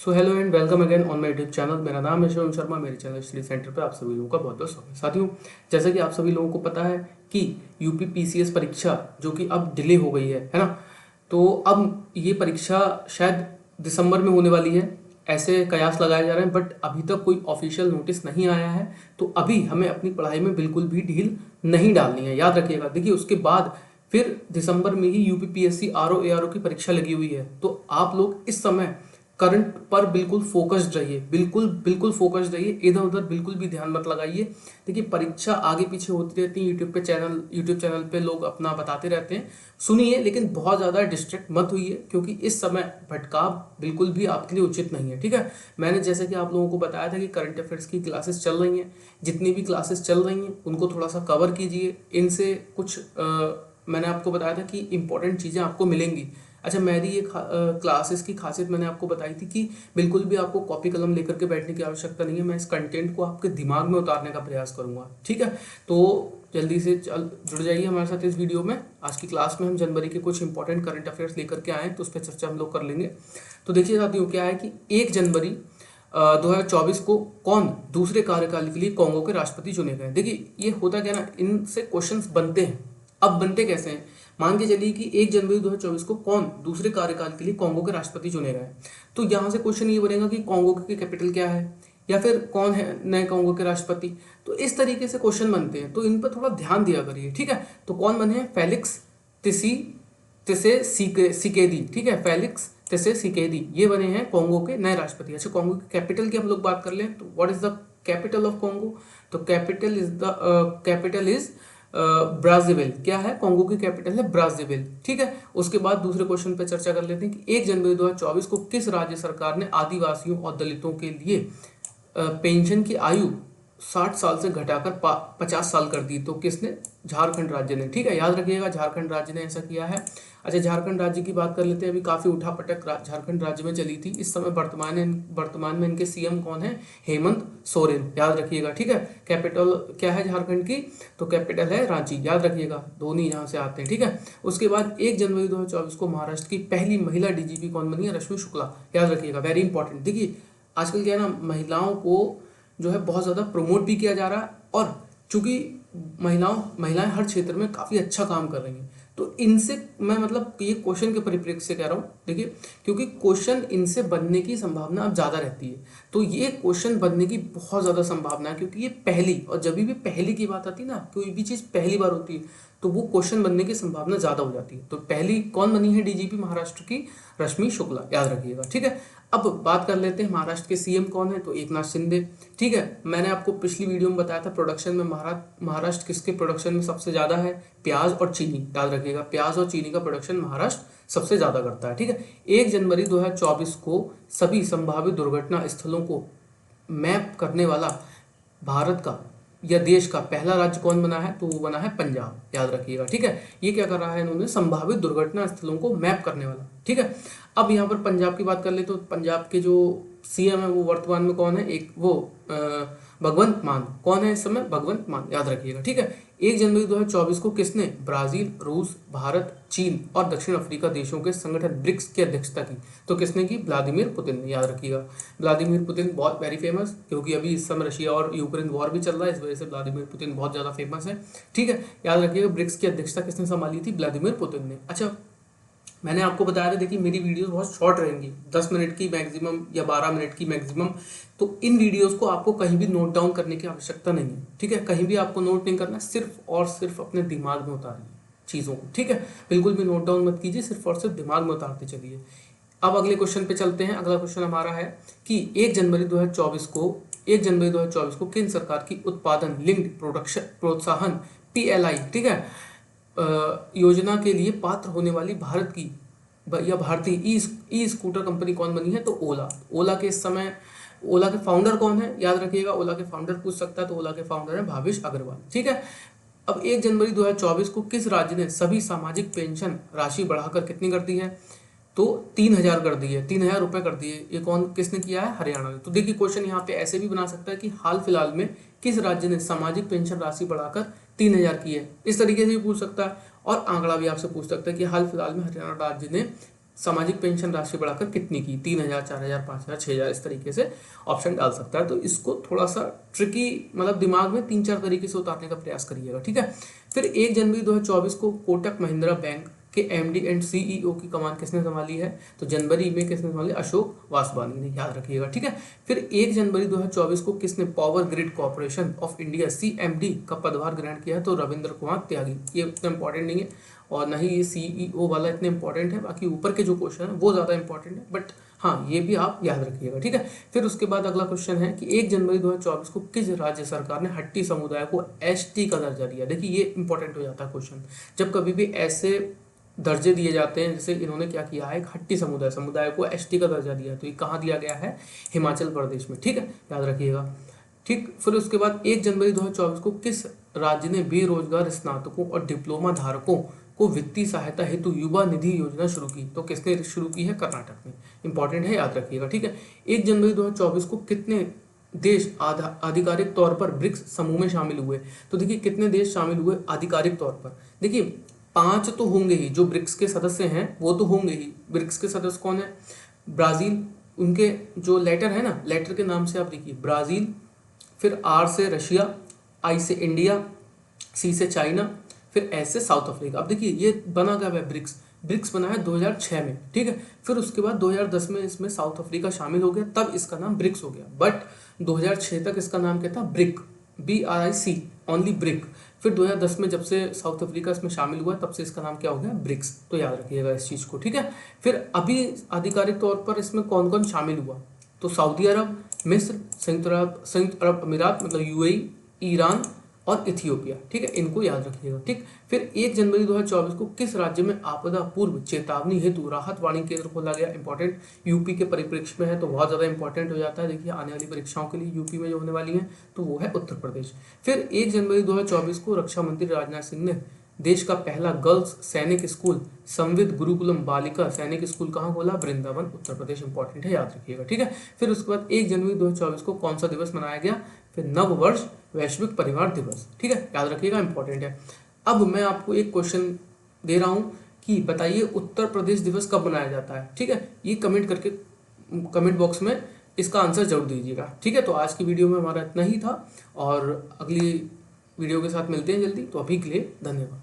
So hello and welcome again on my YouTube channel. मेरा नाम है शिवम शर्मा। मेरे चैनल स्टडी सेंटर पे आप सभी लोगों का बहुत बहुत स्वागत है। साथियों, जैसा कि आप सभी लोगों को पता है कि यूपी पीसीएस परीक्षा जो कि अब डिले हो गई है ना, तो अब ये परीक्षा शायद दिसंबर में होने वाली है, ऐसे कयास लगाए जा रहे हैं। बट अभी तक कोई ऑफिशियल नोटिस नहीं आया है, तो अभी हमें अपनी पढ़ाई में बिल्कुल भी ढील नहीं डालनी है, याद रखिएगा। देखिए, उसके बाद फिर दिसंबर में ही यूपीपीएससी आरओ एआरओ की परीक्षा लगी हुई है, तो आप लोग इस समय करंट पर बिल्कुल फोकस्ड रहिए, बिल्कुल बिल्कुल फोकस्ड रहिए, इधर उधर बिल्कुल भी ध्यान मत लगाइए। देखिए, परीक्षा आगे पीछे होती रहती है, यूट्यूब चैनल पे लोग अपना बताते रहते हैं, सुनिए, लेकिन बहुत ज़्यादा डिस्ट्रैक्ट मत होइए, क्योंकि इस समय भटकाव बिल्कुल भी आपके लिए उचित नहीं है। ठीक है, मैंने जैसे कि आप लोगों को बताया था कि करंट अफेयर्स की क्लासेस चल रही हैं, जितनी भी क्लासेस चल रही हैं उनको थोड़ा सा कवर कीजिए। इनसे कुछ मैंने आपको बताया था कि इंपॉर्टेंट चीज़ें आपको मिलेंगी। अच्छा, मेरी ये क्लासेस की खासियत मैंने आपको बताई थी कि बिल्कुल भी आपको कॉपी कलम लेकर के बैठने की आवश्यकता नहीं है। मैं इस कंटेंट को आपके दिमाग में उतारने का प्रयास करूंगा। ठीक है, तो जल्दी से जुड़ जाइए हमारे साथ इस वीडियो में। आज की क्लास में हम जनवरी के कुछ इंपॉर्टेंट करंट अफेयर्स लेकर के आए हैं, तो उस पर चर्चा हम लोग कर लेंगे। तो देखिए साथियों, क्या है कि 1 जनवरी 2024 को कौन दूसरे कार्यकाल के लिए कांगो के राष्ट्रपति चुने गए। देखिए, ये होता क्या ना, इनसे क्वेश्चंस बनते हैं। अब बनते कैसे हैं, मान के चलिए कि 1 जनवरी 2024 को कौन दूसरे कार्यकाल के लिए कांगो के राष्ट्रपति चुने गए, तो यहाँ से क्वेश्चन ये बनेगा कि कांगो की कैपिटल क्या है, या फिर कौन है नए कांगो के राष्ट्रपति। तो इस तरीके से क्वेश्चन बनते हैं, तो इन पर थोड़ा ध्यान दिया करिए। ठीक है, तो कौन बने हैं, फेलिक्स तिसी तिसे सिकेदी। ठीक है, फेलिक्स तिसे सिकेदी, ये बने हैं कांगो के नए राष्ट्रपति। अच्छा, कांगो की कैपिटल की हम लोग बात कर लें, तो what is the capital of Congo. तो कैपिटल इज ब्राजीविल। क्या है, कांगो की कैपिटल है ब्राजीविल। ठीक है, उसके बाद दूसरे क्वेश्चन पे चर्चा कर लेते हैं कि 1 जनवरी 2024 को किस राज्य सरकार ने आदिवासियों और दलितों के लिए पेंशन की आयु 60 साल से घटाकर 50 साल कर दी। तो किसने, झारखंड राज्य ने। ठीक है, याद रखिएगा, झारखंड राज्य ने ऐसा किया है। अच्छा, झारखंड राज्य की बात कर लेते हैं। अभी काफी उठापटक झारखंड राज्य में चली थी। इस समय वर्तमान में इनके सीएम कौन है, हेमंत सोरेन, याद रखिएगा। ठीक है, कैपिटल क्या है झारखंड की, तो कैपिटल है रांची, याद रखिएगा, दोनों यहाँ से आते हैं। ठीक है, उसके बाद 1 जनवरी 2024 को महाराष्ट्र की पहली महिला डीजीपी कौन बनी है, रश्मि शुक्ला, याद रखिएगा, वेरी इंपॉर्टेंट। देखिए, आजकल क्या है ना, महिलाओं को जो है बहुत ज़्यादा प्रमोट भी किया जा रहा है, और चूंकि महिलाएं हर क्षेत्र में काफ़ी अच्छा काम कर रही हैं, तो इनसे मैं मतलब ये क्वेश्चन के परिप्रेक्ष्य से कह रहा हूँ। देखिए, क्योंकि क्वेश्चन इनसे बनने की संभावना अब ज़्यादा रहती है, तो ये क्वेश्चन बनने की बहुत ज़्यादा संभावना है, क्योंकि ये पहली, और जब भी पहली की बात आती है ना, कोई भी चीज़ पहली बार होती है, तो वो क्वेश्चन बनने की संभावना ज़्यादा हो जाती है। तो पहली कौन बनी है डीजीपी महाराष्ट्र की, रश्मि शुक्ला, याद रखिएगा। ठीक है, अब बात कर लेते हैं महाराष्ट्र के सीएम कौन है, तो एकनाथ शिंदे। ठीक है, मैंने आपको पिछली वीडियो में बताया था प्रोडक्शन में महाराष्ट्र किसके प्रोडक्शन में सबसे ज़्यादा है, प्याज और चीनी, याद रखिएगा, प्याज और चीनी का प्रोडक्शन महाराष्ट्र सबसे ज़्यादा करता है। ठीक है, 1 जनवरी 2024 को सभी संभावित दुर्घटना स्थलों को मैप करने वाला भारत का या देश का पहला राज्य कौन बना है, तो वो बना है पंजाब, याद रखिएगा। ठीक है, ये क्या कर रहा है, इन्होंने संभावित दुर्घटना स्थलों को मैप करने वाला। ठीक है, अब यहाँ पर पंजाब की बात कर ले, तो पंजाब के जो सीएम है वो वर्तमान में कौन है, एक वो भगवंत मान। कौन है इस समय, भगवंत मान, याद रखिएगा। ठीक है, 1 जनवरी 2024 को किसने ब्राजील, रूस, भारत, चीन और दक्षिण अफ्रीका देशों के संगठन ब्रिक्स की अध्यक्षता की, तो किसने की, व्लादिमीर पुतिन ने, याद रखिएगा। व्लादिमीर पुतिन बहुत वेरी फेमस, क्योंकि अभी इस समय रशिया और यूक्रेन वॉर भी चल रहा है, इस वजह से व्लादिमीर पुतिन बहुत ज़्यादा फेमस है। ठीक है, याद रखिएगा, ब्रिक्स की अध्यक्षता किसने संभाली थी, व्लादिमीर पुतिन ने। अच्छा, मैंने आपको बताया था, देखिए मेरी वीडियोस बहुत शॉर्ट रहेंगी, 10 मिनट की मैक्सिमम या 12 मिनट की मैक्सिमम, तो इन वीडियोस को आपको कहीं भी नोट डाउन करने की आवश्यकता नहीं है। ठीक है, कहीं भी आपको नोट नहीं करना, सिर्फ और सिर्फ अपने दिमाग में उतारिए चीज़ों को। ठीक है, बिल्कुल भी नोट डाउन मत कीजिए, सिर्फ और सिर्फ दिमाग में उतारते चलिए। अब अगले क्वेश्चन पे चलते हैं। अगला क्वेश्चन हमारा है कि 1 जनवरी 2024 को केंद्र सरकार की उत्पादन लिंक्ड प्रोडक्शन प्रोत्साहन पीएलआई, ठीक है, योजना के लिए पात्र होने वाली भारत की या भारतीय ई स्कूटर कंपनी कौन बनी है, तो ओला। ओला के इस समय ओला के फाउंडर कौन है, याद रखिएगा, ओला के फाउंडर पूछ सकता है, तो ओला के फाउंडर है भावेश अग्रवाल। ठीक है, अब 1 जनवरी 2024 को किस राज्य ने सभी सामाजिक पेंशन राशि बढ़ाकर कितनी कर दी है, तो 3,000 कर दी है, 3,000 रुपये कर दिए। ये कौन किसने किया है, हरियाणा ने। तो देखिए, क्वेश्चन यहाँ पे ऐसे भी बना सकता है कि हाल फिलहाल में किस राज्य ने सामाजिक पेंशन राशि बढ़ाकर 3,000 की है, इस तरीके से भी पूछ सकता है। और आंकड़ा भी आपसे पूछ सकता है कि हाल फिलहाल में हरियाणा राज्य ने सामाजिक पेंशन राशि बढ़ाकर कितनी की, 3,000, 4,000, 5,000, 6,000, इस तरीके से ऑप्शन डाल सकता है। तो इसको थोड़ा सा ट्रिकी, मतलब दिमाग में 3-4 तरीके से उतारने का प्रयास करिएगा, ठीक है। फिर 1 जनवरी 2024 को कोटक महिंद्रा बैंक के एमडी एंड सीईओ की कमान किसने संभाली है, तो जनवरी में किसने संभाली, अशोक वासवानी ने, याद रखिएगा, ठीक है। फिर 1 जनवरी 2024 को किसने power grid corporation of India CMD का पदभार ग्रहण किया है, तो रविंद्र कुमार त्यागी। ये इतना इंपॉर्टेंट नहीं है और ना ही ये सीईओ वाला इतने इंपॉर्टेंट है, बाकी ऊपर के जो क्वेश्चन है वो ज़्यादा इंपॉर्टेंट है, बट हाँ ये भी आप याद रखिएगा, ठीक है। फिर उसके बाद अगला क्वेश्चन है कि 1 जनवरी 2024 को किस राज्य सरकार ने हट्टी समुदाय को एसटी का दर्जा दिया। देखिए ये इंपॉर्टेंट हो जाता है क्वेश्चन, जब कभी भी ऐसे दर्जे दिए जाते हैं, जैसे इन्होंने क्या किया है, एक हट्टी समुदाय को एसटी का दर्जा दिया, तो ये कहाँ दिया गया है, हिमाचल प्रदेश में, ठीक है, याद रखिएगा, ठीक। फिर उसके बाद 1 जनवरी 2024 को किस राज्य ने बेरोजगार स्नातकों और डिप्लोमा धारकों को वित्तीय सहायता हेतु युवा निधि योजना शुरू की, तो किसने शुरू की है, कर्नाटक में, इंपॉर्टेंट है, याद रखिएगा, ठीक है। 1 जनवरी 2024 को कितने देश आधिकारिक तौर पर ब्रिक्स समूह में शामिल हुए, तो देखिए कितने देश शामिल हुए आधिकारिक तौर पर, देखिए 5 तो होंगे ही, जो ब्रिक्स के सदस्य हैं वो तो होंगे ही। ब्रिक्स के सदस्य कौन है, ब्राज़ील, उनके जो लेटर है ना, लेटर के नाम से आप देखिए, ब्राज़ील, फिर आर से रशिया, आई से इंडिया, सी से चाइना, फिर एस से साउथ अफ्रीका। अब देखिए ये बना क्या है, ब्रिक्स बना है 2006 में, ठीक है। फिर उसके बाद 2010 में इसमें साउथ अफ्रीका शामिल हो गया, तब इसका नाम ब्रिक्स हो गया, बट 2006 तक इसका नाम क्या था, ब्रिक, BRIC, ओनली ब्रिक। फिर 2010 में जब से साउथ अफ्रीका इसमें शामिल हुआ तब से इसका नाम क्या हो गया, ब्रिक्स, तो याद रखिएगा इस चीज़ को, ठीक है। फिर अभी आधिकारिक तौर पर इसमें कौन कौन शामिल हुआ, तो सऊदी अरब, मिस्र, संयुक्त अरब अमीरात मतलब UAE, ईरान और इथियोपिया, ठीक है, इनको याद रखिएगा, ठीक। फिर 1 जनवरी 2024 को किस राज्य में आपदा पूर्व चेतावनी हेतु राहत वाणी केंद्र खोला गया, इंपॉर्टेंट, यूपी के परिप्रेक्ष्य में है तो बहुत ज़्यादा इंपॉर्टेंट हो जाता है, देखिए आने वाली परीक्षाओं के लिए यूपी में जो होने वाली है तो वो है उत्तर प्रदेश। फिर 1 जनवरी 2024 को रक्षा मंत्री राजनाथ सिंह ने देश का पहला गर्ल्स सैनिक स्कूल संविद गुरुकुलम बालिका सैनिक स्कूल कहाँ खोला, वृंदावन, उत्तर प्रदेश, इंपॉर्टेंट है, याद रखिएगा, ठीक है। फिर उसके बाद 1 जनवरी 2024 को कौन सा दिवस मनाया गया, फिर नव वर्ष वैश्विक परिवार दिवस, ठीक है, याद रखिएगा, इंपॉर्टेंट है। अब मैं आपको एक क्वेश्चन दे रहा हूँ कि बताइए उत्तर प्रदेश दिवस कब मनाया जाता है, ठीक है, ये कमेंट करके कमेंट बॉक्स में इसका आंसर जरूर दीजिएगा, ठीक है। तो आज की वीडियो में हमारा इतना ही था और अगली वीडियो के साथ मिलते हैं जल्दी, तो अभी के लिए धन्यवाद।